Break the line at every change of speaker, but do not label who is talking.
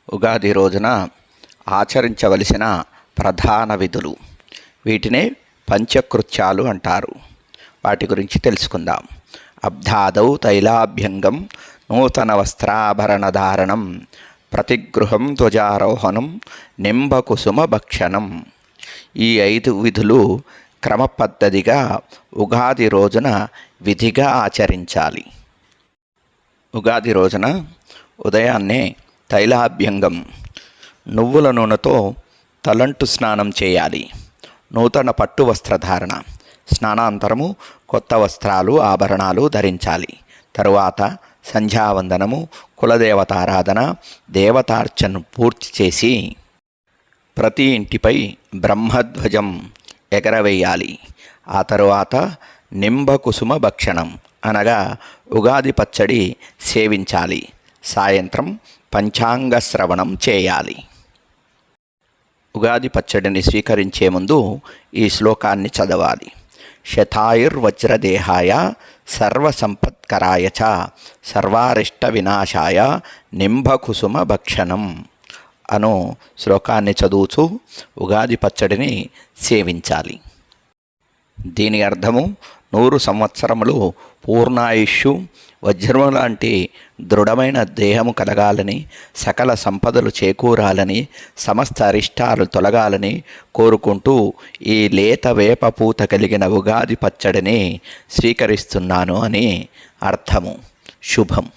ఉగాది రోజున ఆచరించవలసిన ప్రధాన విధులు. వీటినే పంచకృత్యాలు అంటారు. వాటి గురించి తెలుసుకుందాం. అబ్ధాదౌ తైలాభ్యంగం, నూతన వస్త్రాభరణ ధారణం, ప్రతిగృహం ధ్వజారోహణం, నింబకుసుమ భక్షణం. ఈ 5 విధులు క్రమపద్ధతిగా ఉగాది రోజున విధిగా ఆచరించాలి. ఉగాది రోజున ఉదయాన్నే తైలాభ్యంగం, నువ్వుల నూనెతో తలంటు స్నానం చేయాలి. నూతన పట్టు వస్త్రధారణ, స్నానాంతరము కొత్త వస్త్రాలు ఆభరణాలు ధరించాలి. తరువాత సంధ్యావందనము, కులదేవతారాధన, దేవతార్చన పూర్తి చేసి ప్రతి ఇంటిపై బ్రహ్మధ్వజం ఎగరవేయాలి. ఆ తరువాత నింబకుసుమ భక్షణం అనగా ఉగాది పచ్చడి సేవించాలి. సాయంత్రం పంచాంగ శ్రవణం చేయాలి. ఉగాది పచ్చడిని స్వీకరించే ముందు ఈ శ్లోకాన్ని చదవాలి. శతాయుర్వజ్రదేహాయ సర్వసంపత్కరాయ చ సర్వారిష్ట వినాశాయ నింబకుసుమ భక్షణం అను శ్లోకాన్ని చదువుతూ ఉగాది పచ్చడిని సేవించాలి. దీని అర్థము 100 సంవత్సరములు పూర్ణాయుష్యు, వజ్రము లాంటి దృఢమైన దేహము కలగాలని, సకల సంపదలు చేకూరాలని, సమస్త అరిష్టాలు తొలగాలని కోరుకుంటూ ఈ లేత వేప పూత కలిగిన ఉగాది పచ్చడిని స్వీకరిస్తున్నాను అని అర్థము. శుభం.